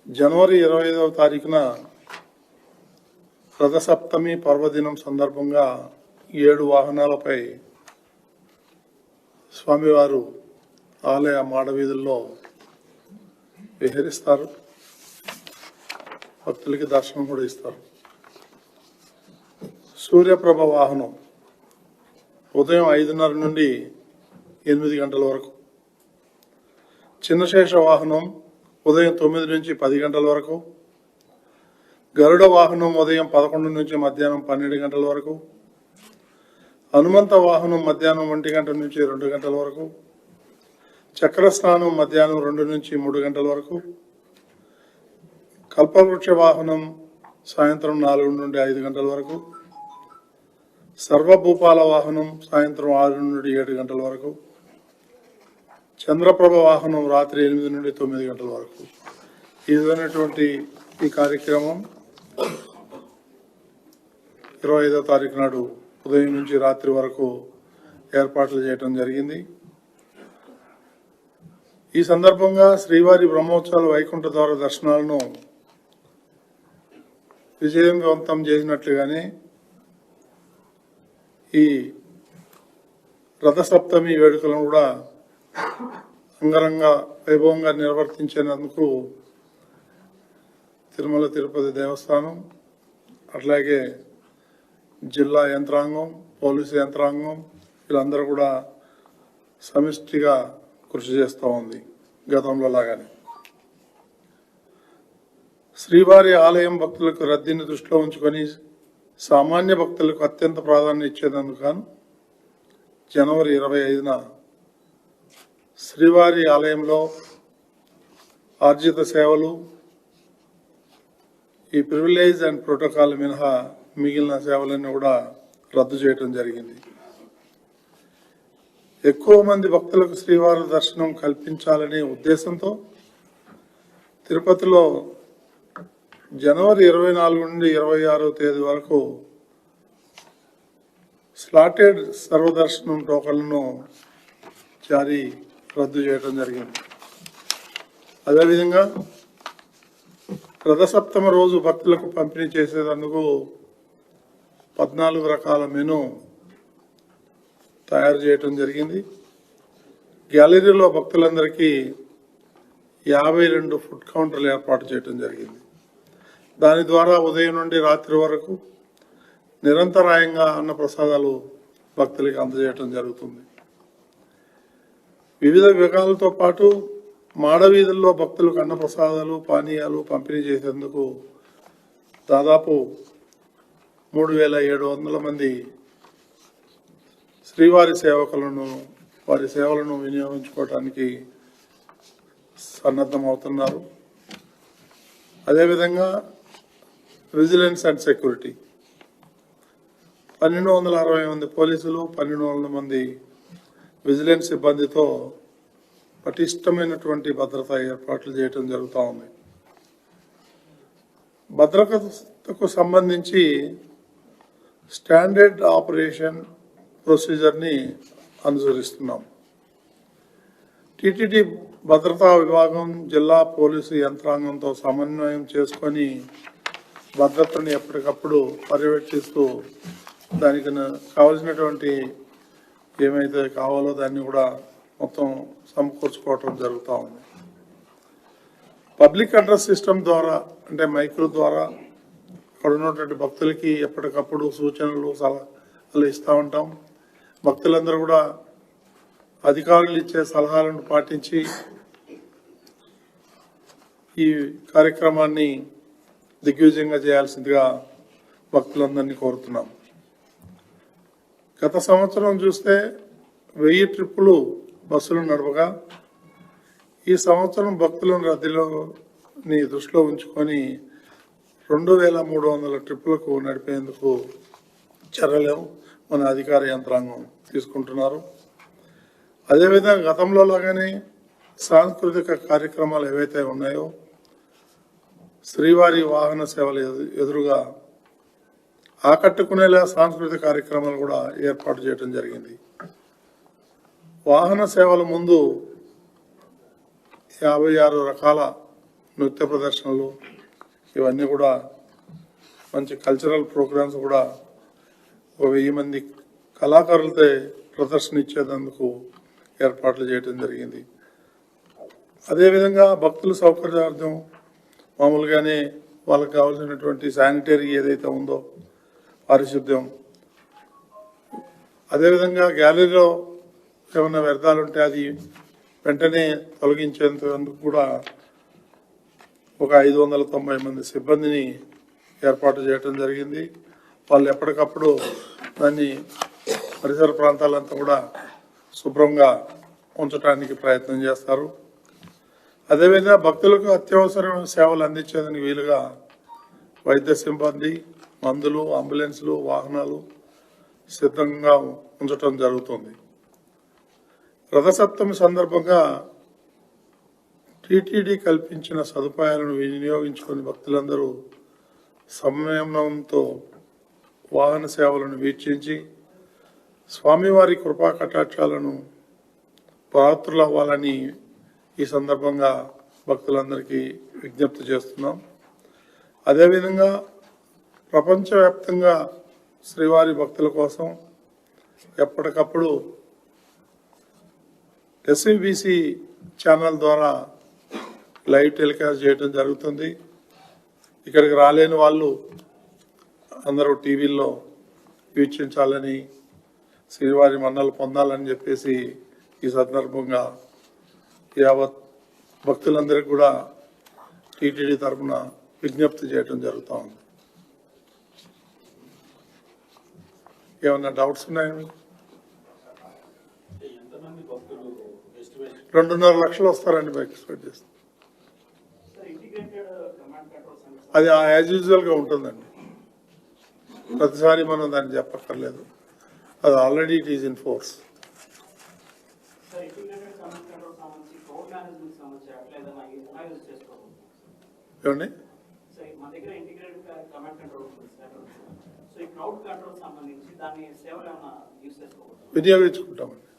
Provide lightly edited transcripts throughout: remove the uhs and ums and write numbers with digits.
జనవరి 25వ తారీఖున రథసప్తమి పర్వదినం సందర్భంగా 7 వాహనాలపై స్వామివారు ఆలయ మాడవీధుల్లో విహరిస్తారు. భక్తులకి దర్శనం కూడా ఇస్తారు. సూర్యప్రభ వాహనం ఉదయం 5:30 నుండి 8 గంటల వరకు, చిన్నశేష వాహనం ఉదయం 9 నుంచి 10 గంటల వరకు, గరుడ వాహనం ఉదయం 11 నుంచి మధ్యాహ్నం 12 గంటల వరకు, హనుమంత వాహనం మధ్యాహ్నం 1 గంట నుంచి 2 గంటల వరకు, చక్ర స్నానం మధ్యాహ్నం 2 నుంచి 3 గంటల వరకు, కల్పవృక్ష వాహనం సాయంత్రం 4 నుండి 5 గంటల వరకు, సర్వభూపాల వాహనం సాయంత్రం 6 నుండి 7 గంటల వరకు, చంద్రప్రభ వాహనం రాత్రి 8 నుండి 9 గంటల వరకు. ఈ విధమైనటువంటి ఈ కార్యక్రమం 25వ తారీఖు నాడు ఉదయం నుంచి రాత్రి వరకు ఏర్పాట్లు చేయడం జరిగింది. ఈ సందర్భంగా శ్రీవారి బ్రహ్మోత్సవాల వైకుంఠ ద్వార దర్శనాలను విజయవంతం చేసినట్లుగానే ఈ రథసప్తమి వేడుకలను కూడా అంగరంగ వైభవంగా నిర్వర్తించేందుకు తిరుమల తిరుపతి దేవస్థానం, అట్లాగే జిల్లా యంత్రాంగం, పోలీసు యంత్రాంగం వీళ్ళందరూ కూడా సమిష్టిగా కృషి చేస్తూ ఉంది. గతంలో లాగానే శ్రీవారి ఆలయం భక్తులకు రద్దీని దృష్టిలో ఉంచుకొని సామాన్య భక్తులకు అత్యంత ప్రాధాన్యత ఇచ్చేందుకు గాను జనవరి 25న శ్రీవారి ఆలయంలో ఆర్జిత సేవలు, ఈ ప్రివిలేజ్ అండ్ ప్రోటోకాల్ మినహా మిగిలిన సేవలన్నీ కూడా రద్దు చేయడం జరిగింది. ఎక్కువ మంది భక్తులకు శ్రీవారి దర్శనం కల్పించాలనే ఉద్దేశంతో తిరుపతిలో జనవరి 24 నుండి 26వ తేదీ వరకు స్లాటెడ్ సర్వదర్శనం టోకన్లను రద్దు చేయడం జరిగింది. అదేవిధంగా రథసప్తమి రోజు భక్తులకు పంపిణీ చేసేందుకు 14 రకాల మెనూ తయారు చేయడం జరిగింది. గ్యాలరీలో భక్తులందరికీ 52 ఫుడ్ కౌంటర్లు ఏర్పాటు చేయడం జరిగింది. దాని ద్వారా ఉదయం నుండి రాత్రి వరకు నిరంతరాయంగా అన్నప్రసాదాలు భక్తులకి అందజేయడం జరుగుతుంది. వివిధ విభాగాలతో పాటు మాడవీధుల్లో భక్తులకు అన్నప్రసాదాలు, పానీయాలు పంపిణీ చేసేందుకు దాదాపు 3700 మంది శ్రీవారి సేవకులను వారి సేవలను వినియోగించుకోవడానికి సన్నద్ధమవుతున్నారు. అదేవిధంగా విజిలెన్స్ అండ్ సెక్యూరిటీ 1260 మంది పోలీసులు, 1200 మంది విజిలెన్స్ సిబ్బందితో పటిష్టమైనటువంటి భద్రతా ఏర్పాట్లు చేయడం జరుగుతూ ఉంది. భద్రతకు సంబంధించి స్టాండర్డ్ ఆపరేషన్ ప్రొసీజర్ని అనుసరిస్తున్నాం. టిటిడి భద్రతా విభాగం జిల్లా పోలీసు యంత్రాంగంతో సమన్వయం చేసుకొని భద్రతను ఎప్పటికప్పుడు పర్యవేక్షిస్తూ దానికి కావలసినటువంటి ఏమైతే కావాలో దాన్ని కూడా మొత్తం సమకూర్చుకోవటం జరుగుతూ ఉంది. పబ్లిక్ అడ్రస్ సిస్టమ్ ద్వారా, అంటే మైకుల ద్వారా అక్కడ ఉన్నటువంటి భక్తులకి ఎప్పటికప్పుడు సూచనలు, సలహాలు ఇస్తూ ఉంటాం. భక్తులందరూ కూడా అధికారులు ఇచ్చే సలహాలను పాటించి ఈ కార్యక్రమాన్ని దిగ్విజయంగా చేయాల్సిందిగా భక్తులందరినీ కోరుతున్నాం. గత సంవత్సరం చూస్తే 1000 ట్రిప్పులు బస్సులు నడవగా ఈ సంవత్సరం భక్తులను రద్దీలోని దృష్టిలో ఉంచుకొని 2300 ట్రిప్పులకు నడిపేందుకు చర్యలు మన అధికార యంత్రాంగం తీసుకుంటున్నారు. అదేవిధంగా గతంలో లాగానే సాంస్కృతిక కార్యక్రమాలు ఏవైతే ఉన్నాయో శ్రీవారి వాహన సేవలు ఎదురుగా ఆకట్టుకునేలా సాంస్కృతిక కార్యక్రమాలు కూడా ఏర్పాటు చేయడం జరిగింది. వాహన సేవల ముందు 56 రకాల నృత్య ప్రదర్శనలు ఇవన్నీ కూడా మంచి కల్చరల్ ప్రోగ్రామ్స్ కూడా 1000 మంది కళాకారులతో ప్రదర్శన ఇచ్చేందుకు ఏర్పాట్లు చేయడం జరిగింది. అదేవిధంగా భక్తుల సౌకర్యార్థం మామూలుగానే వాళ్ళకి కావాల్సినటువంటి శానిటరీ ఏదైతే ఉందో పారిశుద్ధ్యం, అదేవిధంగా గ్యాలరీలో ఏమైనా వ్యర్థాలు ఉంటే అది వెంటనే తొలగించేందుకు కూడా ఒక 590 మంది సిబ్బందిని ఏర్పాటు చేయడం జరిగింది. వాళ్ళు ఎప్పటికప్పుడు దాన్ని పరిసర ప్రాంతాలంతా కూడా శుభ్రంగా ఉంచడానికి ప్రయత్నం చేస్తారు. అదేవిధంగా భక్తులకు అత్యవసర సేవలు అందించేందుకు వీలుగా వైద్య సిబ్బంది, మందులు, అంబులెన్సులు, వాహనాలు సిద్ధంగా ఉంచడం జరుగుతుంది. రథసప్తమి సందర్భంగా టీటీడీ కల్పించిన సదుపాయాలను వినియోగించుకుని భక్తులందరూ సంయమనంతో వాహన సేవలను వీక్షించి స్వామివారి కృపా కటాక్షాలను పాత్రులవ్వాలని ఈ సందర్భంగా భక్తులందరికీ విజ్ఞప్తి చేస్తున్నాం. అదేవిధంగా ప్రపంచవ్యాప్తంగా శ్రీవారి భక్తుల కోసం ఎప్పటికప్పుడు ఎస్వీబీసీ ఛానల్ ద్వారా లైవ్ టెలికాస్ట్ చేయడం జరుగుతుంది. ఇక్కడికి రాలేని వాళ్ళు అందరూ టీవీల్లో వీక్షించాలని, శ్రీవారి మన్నలు పొందాలని చెప్పేసి ఈ సందర్భంగా యావత్ భక్తులందరికీ కూడా టీటీడీ తరఫున విజ్ఞప్తి చేయడం జరుగుతూ ఉంది. ఏమన్నా డౌట్స్ ఉన్నాయండి? 2.5 లక్షలు వస్తారండి మీకు ఎక్స్పెక్ట్ చేస్తాం. అది యాజ్ యూజువల్గా ఉంటుందండి. ప్రతిసారి మనం దాన్ని చెప్పక్కర్లేదు. అది already it is in force. ఏమండి వినియోగించుకుంటామండి,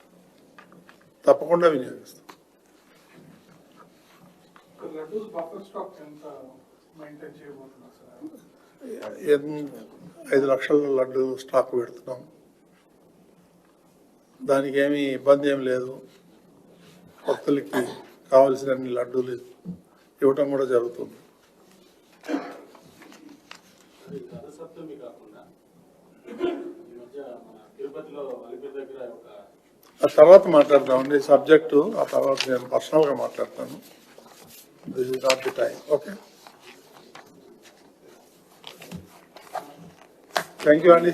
తప్పకుండా వినియోగిస్తాం. 5 లక్షల లడ్డు స్టాక్ పెడుతున్నాం. దానికి ఏమీ ఇబ్బంది ఏమి లేదు. భక్తులకి కావలసిన అన్ని లడ్డూలు ఇవ్వటం కూడా జరుగుతుంది. ఆ తర్వాత మాట్లాడదామండి సబ్జెక్టు. ఆ తర్వాత నేను పర్సనల్గా మాట్లాడతాను. This is not the time. Okay, thank you అండి.